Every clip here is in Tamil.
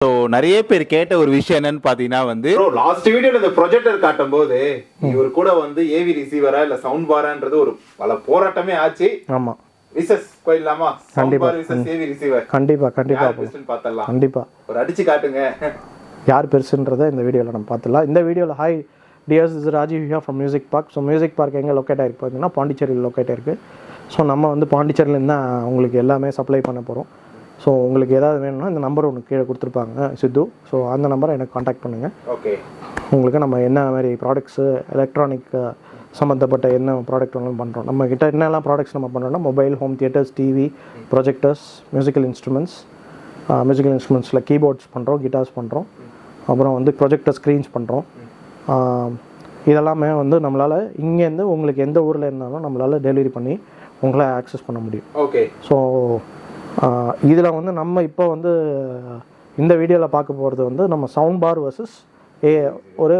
ஸோ நிறைய பேர் கேட்ட ஒரு விஷயம் என்னன்னு பார்த்தீங்கன்னா வந்து லாஸ்ட் வீடியோல இந்த ப்ரொஜெக்டர் காட்டும் போது இவர் கூட வந்து ஏவி ரிசீவரா இல்ல சவுண்ட் பாரான்றது ஒரு பல போராட்டமே ஆச்சு. ஆமா, விசஸ் போயிடலாமா? Sound bar versus AV receiver. கண்டிப்பா பார்த்தலாம். கண்டிப்பா ஒரு அடிச்சு காட்டுங்க யார் பெருசுன்றதை இந்த வீடியோவில் நம்ம பார்த்துலாம். இந்த வீடியோவில் hi tears, is Rajiv hear from music park. So music park எங்கே லொக்கேட் ஆகிருக்கு பார்த்தீங்கன்னா பாண்டிச்சேரியில் லொக்கேட் ஆகிருக்கு. ஸோ நம்ம வந்து பாண்டிச்சேரியிலேருந்து தான் உங்களுக்கு எல்லாமே சப்ளை பண்ண போகிறோம். ஸோ உங்களுக்கு ஏதாவது வேணும்னா இந்த நம்பர் ஒன்று கீழே கொடுத்துருப்பாங்க சித்து. ஸோ அந்த நம்பரை எனக்கு காண்டாக்ட் பண்ணுங்கள். ஓகே, உங்களுக்கு நம்ம என்ன மாதிரி ப்ராடக்ட்ஸு எலக்ட்ரானிக் சம்மந்தப்பட்ட என்ன ப்ராடக்ட் வேணாலும் பண்ணுறோம். நம்ம கிட்ட என்னெல்லாம் ப்ராடக்ட்ஸ் நம்ம பண்ணுறோம்னா mobile, home theatres, TV, projectors, musical இன்ஸ்ட்ருமெண்ட்ஸில் கீபோர்ட்ஸ் பண்ணுறோம், கிட்டார்ஸ் பண்ணுறோம், அப்புறம் வந்து ப்ரொஜெக்டர் ஸ்க்ரீன்ஸ் பண்ணுறோம். இதெல்லாமே வந்து நம்மளால் இங்கேருந்து உங்களுக்கு எந்த ஊரில் இருந்தாலும் நம்மளால் டெலிவரி பண்ணி உங்களை ஆக்சஸ் பண்ண முடியும். ஓகே, ஸோ இதில் வந்து நம்ம இப்போ வந்து இந்த வீடியோவில் பார்க்க போகிறது வந்து நம்ம சவுண்ட் பார் வர்சஸ் ஒரு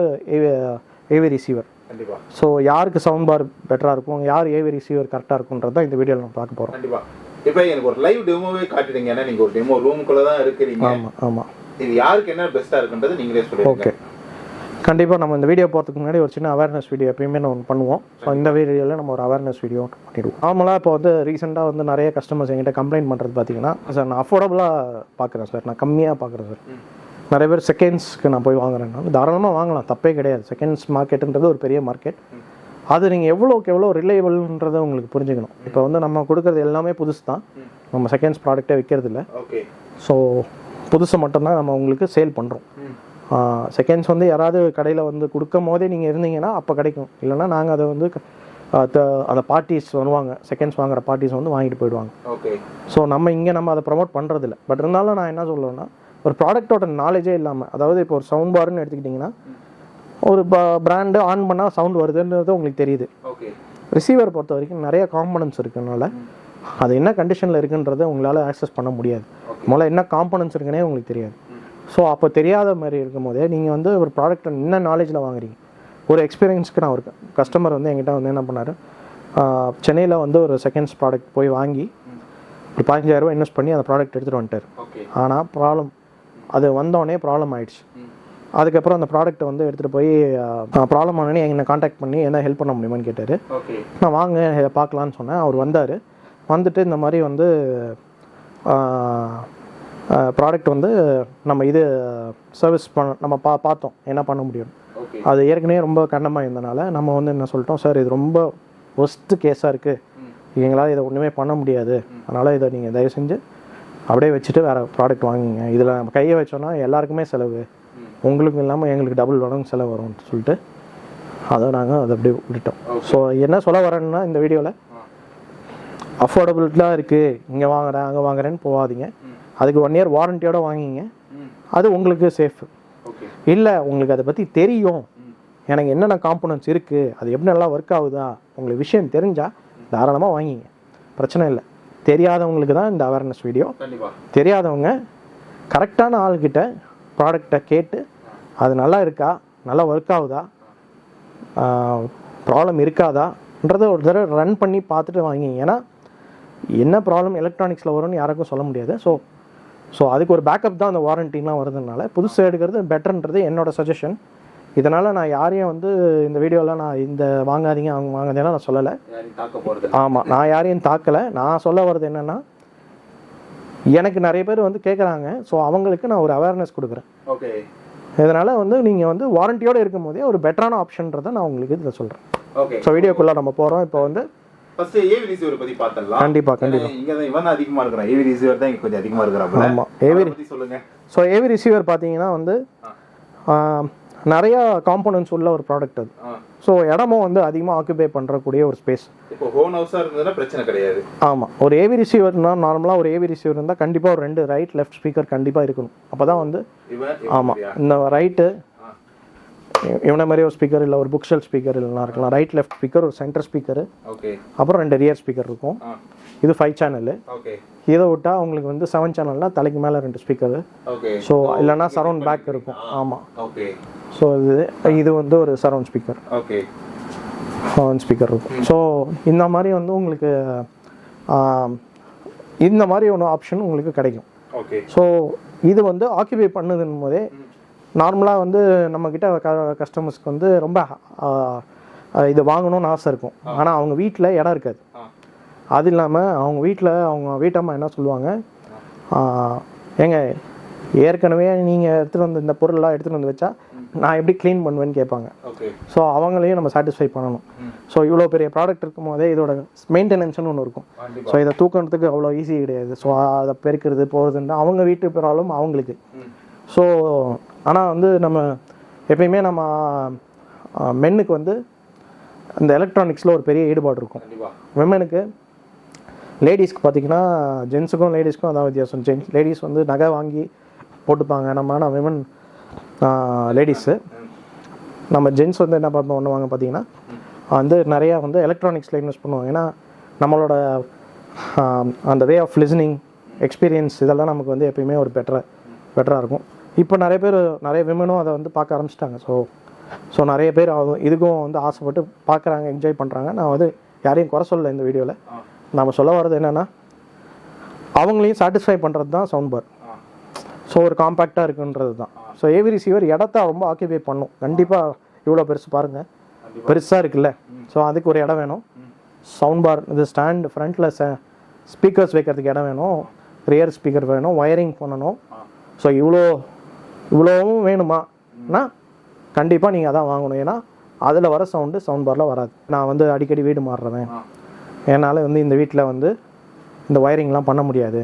ஏவி ரிசீவர். கண்டிப்பாக. ஸோ யாருக்கு சவுண்ட் பார் பெட்டராக இருக்கும், யார் ஏவி ரிசீவர் கரெக்டாக இருக்குன்றது தான் இந்த வீடியோவில் நம்ம பார்க்க போகிறோம். கண்டிப்பாக. இப்போ எனக்கு ஒரு லைவ் டெமோவே காட்டிடுங்க. ஏன்னா நீங்கள் ஒரு டெமோ ரூமுக்குள்ளே தான் இருக்கிறீங்க. ஆமாம். இது யாருக்கு என்ன பெஸ்ட்டாக இருக்குன்றது நீங்களே சொல்லுங்கள். ஓகே, கண்டிப்பாக நம்ம இந்த வீடியோ போகிறதுக்கு முன்னாடி ஒரு சின்ன அவேர்னஸ் வீடியோ எப்பயுமே நம்ம பண்ணுவோம். ஸோ இந்த வீடியோவில் நம்ம ஒரு அவேர்னஸ் வீடியோ பண்ணிடுவோம். நார்மலாக இப்போ வந்து ரீசெண்டாக வந்து நிறைய கஸ்டமர்ஸ் என்கிட்ட கம்ப்ளைண்ட் பண்ணுறது பார்த்தீங்கன்னா, சார் நான் அஃபோர்டபுளாக பார்க்குறேன் சார், நான் கம்மியாக பார்க்குறேன் சார். நிறைய பேர் செகண்ட்ஸ்க்கு நான் போய் வாங்குறேன்னா தாராளமாக வாங்கலாம், தப்பே கிடையாது. செகண்ட்ஸ் மார்க்கெட்டுன்றது ஒரு பெரிய மார்க்கெட். அது நீங்கள் எவ்வளோக்கு எவ்வளோ ரிலையபிள்ன்றதை உங்களுக்கு புரிஞ்சுக்கணும். இப்போ வந்து நம்ம கொடுக்குறது எல்லாமே புதுசு தான், நம்ம செகண்ட்ஸ் ப்ராடக்டே விற்கிறது இல்லை. ஓகே, ஸோ புதுசை மட்டும்தான் நம்ம உங்களுக்கு சேல் பண்ணுறோம். செகண்ட்ஸ் வந்து யாராவது கடையில் வந்து கொடுக்கும் போதே நீங்கள் இருந்தீங்கன்னா அப்போ கிடைக்கும். இல்லைனா நாங்கள் அதை வந்து அந்த பார்ட்டிஸ் வருவாங்க, செகண்ட்ஸ் வாங்குகிற பார்ட்டிஸ் வந்து வாங்கிட்டு போயிடுவாங்க. ஓகே, ஸோ நம்ம அதை ப்ரமோட் பண்ணுறதில்ல. பட் இருந்தாலும் நான் என்ன சொல்லுவேன்னா, ஒரு ப்ராடக்டோட நாலேஜே இல்லாமல், அதாவது இப்போ ஒரு சவுண்ட் பார்னு எடுத்துக்கிட்டிங்கன்னா ஒரு பிராண்டு ஆன் பண்ணால் சவுண்ட் வருதுன்றது உங்களுக்கு தெரியுது. ஓகே, ரிசீவர் பொறுத்த வரைக்கும் நிறைய காம்பனன்ட்ஸ் இருக்குனால அது என்ன கண்டிஷனில் இருக்குன்றதை உங்களால் ஆக்சஸ் பண்ண முடியாது. முதல்ல என்ன காம்பனன்ட்ஸ் இருக்குன்னே உங்களுக்கு தெரியாது. ஸோ அப்போ தெரியாத மாதிரி இருக்கும் போதே நீங்கள் வந்து ஒரு ப்ராடக்ட்டை என்ன நாலேஜில் வாங்குறீங்க. ஒரு எக்ஸ்பீரியன்ஸ்க்கு நான் ஒரு கஸ்டமர் வந்து என்கிட்ட வந்து என்ன பண்ணார், சென்னையில் வந்து ஒரு செகண்ட்ஸ் ப்ராடக்ட் போய் வாங்கி ஒரு 15,000 இன்வெஸ்ட் பண்ணி அந்த ப்ராடக்ட் எடுத்துகிட்டு வந்துட்டார். ஆனால் ப்ராப்ளம் அது வந்தோடனே ப்ராப்ளம் ஆகிடுச்சு. அதுக்கப்புறம் அந்த ப்ராடக்ட்டை வந்து எடுத்துகிட்டு போய் ப்ராப்ளம் ஆனோடனே என்னை காண்டாக்ட் பண்ணி என்ன ஹெல்ப் பண்ண முடியுமான்னு கேட்டார். நான் வாங்க பார்க்கலான்னு சொன்னேன். அவர் வந்தார். வந்துட்டு இந்த மாதிரி வந்து ப்ராடக்ட் வந்து நம்ம இது சர்வீஸ் நம்ம பார்த்தோம் என்ன பண்ண முடியும். அது ஏற்கனவே ரொம்ப கண்டமாக இருந்தனால நம்ம வந்து என்ன சொல்லிட்டோம், சார் இது ரொம்ப ஒஸ்ட்டு கேஸாக இருக்குது, எங்களால் இதை ஒன்றுமே பண்ண முடியாது, அதனால் இதை நீங்கள் தயவு செஞ்சு அப்படியே வச்சுட்டு வேறு ப்ராடக்ட் வாங்கிங்க. இதில் நம்ம கையை வச்சோன்னா எல்லாருக்குமே செலவு, உங்களுக்கு இல்லாமல் எங்களுக்கு டபுள் மடங்கு செலவு வரும்னு சொல்லிட்டு அதை நாங்கள் அதை அப்படியே விட்டுட்டோம். ஸோ என்ன சொல்ல வரேன்னா, இந்த வீடியோவில் அஃபோர்டபுளாக இருக்குது, இங்கே வாங்குறேன் அங்கே வாங்குறேன்னு போகாதீங்க. அதுக்கு 1 இயர் வாரண்டியோட வாங்கிங்க, அது உங்களுக்கு சேஃப். இல்லை உங்களுக்கு அதை பற்றி தெரியும், எனக்கு என்னென்ன காம்பனன்ட்ஸ் இருக்குது, அது எப்படி நல்லா ஒர்க் ஆகுதா, உங்களுக்கு விஷயம் தெரிஞ்சால் தாராளமாக வாங்கிங்க, பிரச்சனை இல்லை. தெரியாதவங்களுக்கு தான் இந்த அவேர்னஸ் வீடியோ. தெரியாதவங்க கரெக்டான ஆள்கிட்ட ப்ராடக்டை கேட்டு அது நல்லா இருக்கா, நல்லா ஒர்க் ஆகுதா, ப்ராப்ளம் இருக்காதான்றதை ஒரு தடவை ரன் பண்ணி பார்த்துட்டு வாங்கிங்க. ஏன்னா என்ன ப்ராப்ளம் எலக்ட்ரானிக்ஸில் வரும்னு யாருக்கும் சொல்ல முடியாது. ஸோ அதுக்கு ஒரு பேக்கப் தான் அந்த வாரண்டிலாம் வருதுனால புதுசு எடுக்கிறது பெட்டர்ன்றது என்னோட சஜஷன். இதனால் நான் யாரையும் வந்து இந்த வீடியோவில் நான் இந்த வாங்காதீங்க அவங்க வாங்காதீங்கன்னா நான் சொல்லலை. ஆமாம், நான் யாரையும் தாக்கலை. நான் சொல்ல வர்றது என்னென்னா, எனக்கு நிறைய பேர் வந்து கேட்குறாங்க. ஸோ அவங்களுக்கு நான் ஒரு அவேர்னஸ் கொடுக்குறேன். ஓகே, இதனால் வந்து நீங்கள் வந்து வாரண்டியோடு இருக்கும் போதே ஒரு பெட்டரான ஆப்ஷன்றதை நான் உங்களுக்கு இதில் சொல்கிறேன். ஓகே, ஸோ வீடியோக்குள்ளே நம்ம போகிறோம். இப்போ வந்து ஃபர்ஸ்ட் ஏவி ரிசீவர் பத்தி பார்த்தலாம். கண்டிப்பா இங்க தான் இவன் அதிகமா இருக்கறான். ஏவி ரிசீவர் தான் இங்க கொஞ்சம் அதிகமா இருக்கறாப்ல. ஆமா, ஏவி பத்தி சொல்லுங்க. சோ ஏவி ரிசீவர் பாத்தீங்கன்னா வந்து நிறைய காம்போனன்ட்ஸ் உள்ள ஒரு ப்ராடக்ட் அது. ஸோ இடமும் வந்து அதிகமாக ஆக்குபை பண்ணுறக்கூடிய ஒரு ஸ்பேஸ். இப்போ ஹோம் ஹவுஸாக இருந்ததுன்னா பிரச்சனை கிடையாது. ஆமாம், ஒரு ஏவி ரிசீவர்னா நார்மலாக ஒரு ஏவி ரிசீவர் இருந்தால் கண்டிப்பாக ஒரு 2 ரைட் லெஃப்ட் ஸ்பீக்கர் கண்டிப்பாக இருக்கணும். அப்போ தான் வந்து ஆமாம், இந்த ரைட்டு இவனை மாதிரி ஒரு ஸ்பீக்கர் இல்லை ஒரு புக் ஷெல்ஃப் ஸ்பீக்கர் இல்லைனா இருக்கலாம். ரைட் லெஃப்ட் ஸ்பீக்கர், ஒரு சென்டர் ஸ்பீக்கரு, அப்புறம் 2 ரியர் ஸ்பீக்கர் இருக்கும். இது 5 சேனல். இதை விட்டால் உங்களுக்கு வந்து 7 சேனல்னால் தலைக்கு மேலே 2 ஸ்பீக்கரு. ஸோ இல்லைனா சரௌண்ட் பேக் இருக்கும். ஆமாம், ஸோ இது வந்து ஒரு சரௌண்ட் ஸ்பீக்கர். ஸ்பீக்கர் இருக்கும். ஸோ இந்த மாதிரி வந்து உங்களுக்கு இந்த மாதிரி ஒன்று ஆப்ஷன் உங்களுக்கு கிடைக்கும். ஸோ இது வந்து ஆக்கிபை பண்ணுதுன்னும் போதே நார்மலாக வந்து நம்மக்கிட்ட கஸ்டமர்ஸ்க்கு வந்து ரொம்ப இது வாங்கணும்னு ஆசை இருக்கும். ஆனால் அவங்க வீட்டில் இடம் இருக்காது. அது இல்லாமல் அவங்க வீட்டில் அவங்க வீட்டம்மா என்ன சொல்லுவாங்க, ஏங்க ஏற்கனவே நீங்கள் எடுத்துகிட்டு வந்து இந்த பொருள்லாம் எடுத்துகிட்டு வந்து வச்சா நான் எப்படி க்ளீன் பண்ணுவேன்னு கேட்பாங்க. ஸோ அவங்களையும் நம்ம சாட்டிஸ்ஃபை பண்ணணும். ஸோ இவ்வளோ பெரிய ப்ராடக்ட் இருக்கும் போதே இதோட மெயின்டெனன்ஸ்னு ஒன்று இருக்கும். ஸோ இதை தூக்கிறதுக்கு அவ்வளோ ஈஸி கிடையாது. ஸோ அதை பெருக்கிறது போகிறதுன்னா அவங்க வீட்டு ப்ராப்ளம் அவங்களுக்கு. ஸோ ஆனால் வந்து நம்ம எப்பயுமே நம்ம மென்னுக்கு வந்து அந்த எலக்ட்ரானிக்ஸில் ஒரு பெரிய ஈடுபாடு இருக்கும். விமனுக்கு லேடிஸ்க்கு பார்த்திங்கன்னா ஜென்ஸுக்கும் லேடிஸ்க்கும் அதான் வித்தியாசம். லேடிஸ் வந்து நகை வாங்கி போட்டுப்பாங்க. நம்ம ஆனால் விமன் லேடிஸு நம்ம ஜென்ஸ் வந்து என்ன பண்ணுவாங்க பார்த்தீங்கன்னா வந்து நிறையா வந்து எலக்ட்ரானிக்ஸில் இன்வெஸ்ட் பண்ணுவாங்க. ஏன்னா நம்மளோட அந்த வே ஆஃப் லிசனிங் எக்ஸ்பீரியன்ஸ் இதெல்லாம் நமக்கு வந்து எப்பயுமே ஒரு பெட்டராக இருக்கும். இப்போ நிறைய விமனும் அதை வந்து பார்க்க ஆரம்பிச்சிட்டாங்க. ஸோ நிறைய பேர் இதுக்கும் வந்து ஆசைப்பட்டு பார்க்குறாங்க, என்ஜாய் பண்ணுறாங்க. நான் வந்து யாரையும் குறை சொல்லலை இந்த வீடியோவில். நம்ம சொல்ல வர்றது என்னென்னா அவங்களையும் சாட்டிஸ்ஃபை பண்ணுறது தான் சவுண்ட் பார். ஸோ ஒரு காம்பேக்டாக இருக்குன்றது தான். ஸோ ஏவி ரிசீவர் இடத்த ரொம்ப ஆக்கிபை பண்ணும். கண்டிப்பாக இவ்வளோ பெருசு பாருங்கள், பெருசாக இருக்குல்ல. ஸோ அதுக்கு ஒரு இடம் வேணும். சவுண்ட் பார் இது ஸ்டாண்ட் ஃப்ரண்ட்டில் ஸ்பீக்கர்ஸ் வைக்கிறதுக்கு இடம் வேணும், ரியர் ஸ்பீக்கர் வேணும், ஒயரிங் பண்ணணும். ஸோ இவ்வளோவும் வேணுமானா கண்டிப்பாக நீங்கள் அதான் வாங்கணும். ஏன்னா அதில் வர சவுண்ட் பாரில் வராது. நான் வந்து அடிக்கடி வீடு மாறுறேன், என்னால் வந்து இந்த வீட்டில் வந்து இந்த ஒயரிங்லாம் பண்ண முடியாது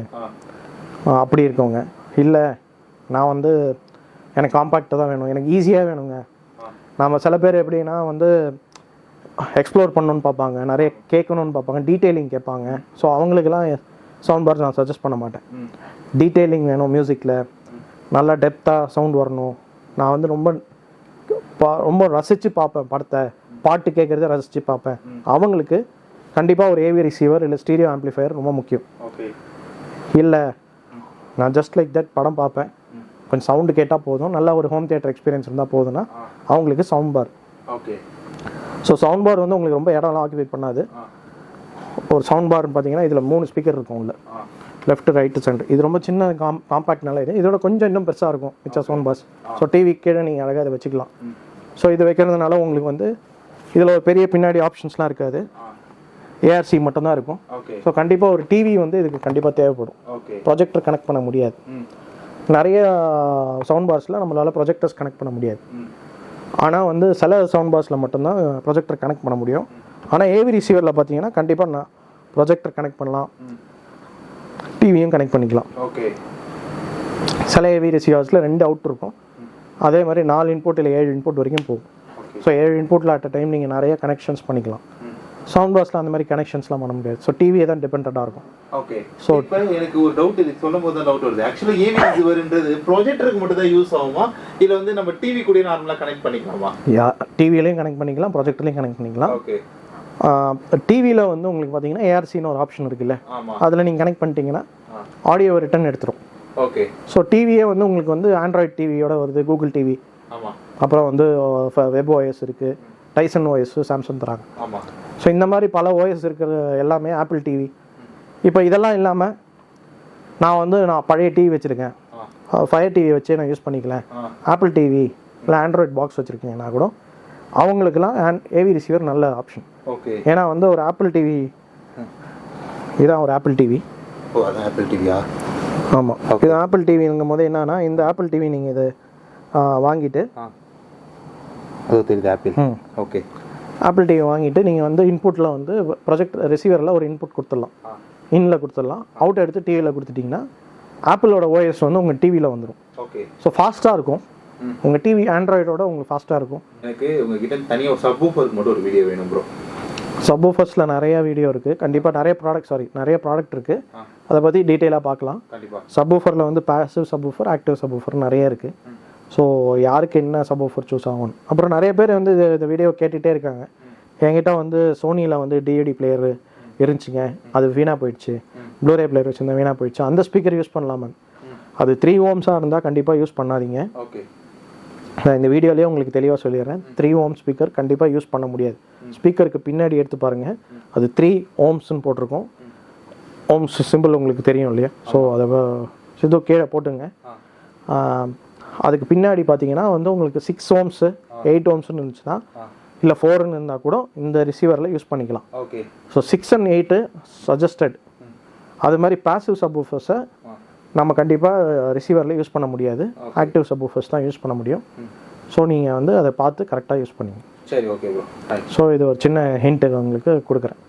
அப்படி இருக்கவங்க, இல்லை நான் வந்து எனக்கு காம்பேக்டாக தான் வேணும், எனக்கு ஈஸியாக வேணுங்க. நம்ம சில பேர் எப்படின்னா வந்து எக்ஸ்ப்ளோர் பண்ணணுன்னு பார்ப்பாங்க, நிறைய கேட்கணுன்னு பார்ப்பாங்க, டீட்டெயிலிங் கேட்பாங்க. ஸோ அவங்களுக்கெல்லாம் சவுண்ட் பார் நான் சஜஸ்ட் பண்ண மாட்டேன். டீட்டெயிலிங் வேணும், மியூசிக்கில் நல்லா டெப்த்தாக சவுண்ட் வரணும். நான் வந்து ரொம்ப ரசித்து பார்ப்பேன் படத்தை, பாட்டு கேட்குறத ரசித்து பார்ப்பேன். அவங்களுக்கு கண்டிப்பாக ஒரு ஏவி ரிசீவர் இல்லை ஸ்டீரியோ ஆம்ப்ளிஃபையர் ரொம்ப முக்கியம். இல்லை நான் ஜஸ்ட் லைக் தட் படம் பார்ப்பேன், கொஞ்சம் சவுண்டு கேட்டால் போதும், நல்ல ஒரு ஹோம் தியேட்டர் எக்ஸ்பீரியன்ஸ் இருந்தால் போதும்னா அவங்களுக்கு sound bar. So sound bar வந்து உங்களுக்கு ரொம்ப இடம்லாம் ஆக்கிபை பண்ணாது. ஒரு சவுண்ட் பார்னு பார்த்தீங்கன்னா இதில் 3 ஸ்பீக்கர் இருக்கும் உள்ள, லெஃப்ட் ரைட்டு சென்டர். இது ரொம்ப சின்ன காம்பேக்ட்னால இது இதோட கொஞ்சம் இன்னும் பெருசாக இருக்கும் மிச்ச சவுண்ட் பார்ஸ். ஸோ டிவி கீழே நீங்கள் அழகாக இதை வச்சுக்கலாம். ஸோ இது வைக்கிறதுனால உங்களுக்கு வந்து இதில் ஒரு பெரிய பின்னாடி ஆப்ஷன்ஸ்லாம் இருக்காது, ஏஆர்சி மட்டும்தான் இருக்கும். ஸோ கண்டிப்பாக ஒரு டிவி வந்து இதுக்கு கண்டிப்பாக தேவைப்படும். ப்ரொஜெக்டர் கனெக்ட் பண்ண முடியாது. நிறைய சவுண்ட் பார்ஸில் நம்மளால் ப்ரொஜெக்டர்ஸ் கனெக்ட் பண்ண முடியாது. ஆனால் வந்து சில சவுண்ட் பார்ஸில் மட்டும்தான் ப்ரொஜெக்டர் கனெக்ட் பண்ண முடியும். ஆனால் ஏவி ரிசீவரில் பார்த்தீங்கன்னா கண்டிப்பாக நான் ப்ரொஜெக்டர் கனெக்ட் பண்ணலாம், டிவியும் கனெக்ட் பண்ணிக்கலாம். சில ஏவி ரிசீவர்ஸில் 2 அவுட் இருக்கும். அதே மாதிரி 4 இன்புட் இல்லை 7 இன்புட் வரைக்கும் போகும். ஸோ 7 இன்புட்டில் அட் அ டைம் நீங்கள் நிறைய கனெக்ஷன்ஸ் பண்ணிக்கலாம். சவுண்ட் பாக்ஸில் அந்த மாதிரி கனெக்ஷன்ஸ்லாம் பண்ண முடியாது. ஸோ டிவியே தான் டிபெண்டாக இருக்கும். ஓகே. ஸோ இப்போ எனக்கு ஒரு டவுட், இது சொல்லும் போது தான் டவுட் வருது. ஆக்சுவலாக ஏவி ரிசீவர்ன்றது ப்ரொஜெக்டருக்கு மட்டும் தான் யூஸ் ஆகுமா, இல்லை வந்து நம்ம டிவி கூட நார்மலாக கனெக்ட் பண்ணிக்கலாமா? டிவிலையும் கனெக்ட் பண்ணிக்கலாம், ப்ரொஜெக்டர்லையும் கனெக்ட் பண்ணிக்கலாம். ஓகே. டிவியில் வந்து உங்களுக்கு பார்த்தீங்கன்னா ஏஆர்சின்னு ஒரு ஆப்ஷன் இருக்குல்ல, அதில் நீங்கள் கனெக்ட் பண்ணிட்டீங்கன்னா ஆடியோ ரிட்டர்ன் எடுத்துரும். ஓகே. ஸோ டிவியே வந்து உங்களுக்கு வந்து ஆண்ட்ராய்ட் டிவியோட வருது, கூகுள் டிவி, அப்புறம் வந்து வெப் ஓஎஸ் இருக்குது, டைசன் ஓஎஸ் சாம்சங் தராங்க. ஸோ இந்த மாதிரி பல ஓஎஸ் இருக்கிற எல்லாமே ஆப்பிள் டிவி. இப்போ இதெல்லாம் இல்லாமல் நான் பழைய டிவி வச்சுருக்கேன், ஃபயர் டிவி வச்சே நான் யூஸ் பண்ணிக்கல, ஆப்பிள் டிவி இல்லை ஆண்ட்ராய்ட் பாக்ஸ் வச்சுருக்கீங்கன்னா கூட அவங்களுக்குலாம் ஏவி ரிசீவர் நல்ல ஆப்ஷன். ஓகே. ஏன்னா வந்து ஒரு ஆப்பிள் டிவி, இதுதான் ஒரு ஆப்பிள் டிவி. ஓ, அது ஆப்பிள் டிவியா? ஆமாம், இது ஆப்பிள் டிவிங்கும் போது என்னன்னா, இந்த ஆப்பிள் டிவி நீங்கள் இதை வாங்கிட்டு அது தெரியுது ஆப்பிள். ஓகே. ஆப்பிள் டிவி வாங்கிட்டு நீங்கள் வந்து இன்புட்டில் வந்து ப்ரொஜெக்ட் ரிசீவரில் ஒரு இன்புட் கொடுத்துடலாம், இன்ல கொடுத்துடலாம், அவுட் எடுத்து டிவியில் கொடுத்துட்டிங்கன்னா ஆப்பிளோட ஓஎஸ் வந்து உங்கள் டிவியில் வந்துடும். ஓகே. ஸோ ஃபாஸ்ட்டாக இருக்கும். உங்கள் டிவி ஆண்ட்ராய்டோட உங்களுக்கு ஃபாஸ்ட்டாக இருக்கும். எனக்கு உங்ககிட்ட தனியாக ஒரு சப்வூஃபருக்கு மட்டும் ஒரு வீடியோ வேணும் ப்ரோ. சப்வூஃபர்ஸில் நிறையா வீடியோ இருக்குது, கண்டிப்பாக நிறைய ப்ராடக்ட் இருக்குது, அதை பற்றி டீட்டெயிலாக பார்க்கலாம். சப்வூஃபரில் வந்து பேசிவ் சப்வூஃபர், ஆக்டிவ் சப்வூஃபர் நிறைய இருக்குது. ஸோ யாருக்கு என்ன சப்வூஃபர் சூஸ் ஆகணும். அப்புறம் நிறைய பேர் வந்து இந்த வீடியோ கேட்டுகிட்டே இருக்காங்க, என்கிட்ட வந்து சோனியில் வந்து டிவிடி பிளேயர் இருந்துச்சுங்க, அது வீணாக போயிடுச்சு, ப்ளூரே பிளேயர் வச்சுருந்தா வீணாக போயிடுச்சு, அந்த ஸ்பீக்கர் யூஸ் பண்ணலாமா? அது 3 ohmஸாக இருந்தால் கண்டிப்பாக யூஸ் பண்ணாதீங்க. ஓகே. நான் இந்த வீடியோலேயே உங்களுக்கு தெளிவாக சொல்லிடுறேன், 3 ohm ஸ்பீக்கர் கண்டிப்பாக யூஸ் பண்ண முடியாது. ஸ்பீக்கருக்கு பின்னாடி எடுத்து பாருங்கள், அது 3 ohmsன்னு போட்டிருக்கோம். ஓம்ஸ் சிம்பிள் உங்களுக்கு தெரியும் இல்லையா? ஸோ அதை சித்து கீழே போட்டுங்க. அதுக்கு பின்னாடி பார்த்தீங்கன்னா வந்து உங்களுக்கு 6 ohms 8 ohmsன்னு இருந்துச்சுன்னா இல்லை 4ன்னு இருந்தால் கூட இந்த ரிசீவரில் யூஸ் பண்ணிக்கலாம். ஓகே. So 6 and 8 suggested. அது மாதிரி பாசிவ் சப்வூஃபர்ஸை நம்ம கண்டிப்பாக ரிசீவரில் யூஸ் பண்ண முடியாது, ஆக்டிவ் சப்வூஃபர்ஸ் தான் யூஸ் பண்ண முடியும். ஸோ நீங்கள் வந்து அதை பார்த்து கரெக்டாக யூஸ் பண்ணிங்க. சரி, ஓகே ப்ரோ. ஸோ இது ஒரு சின்ன ஹிண்ட்டு உங்களுக்கு கொடுக்குறேன்.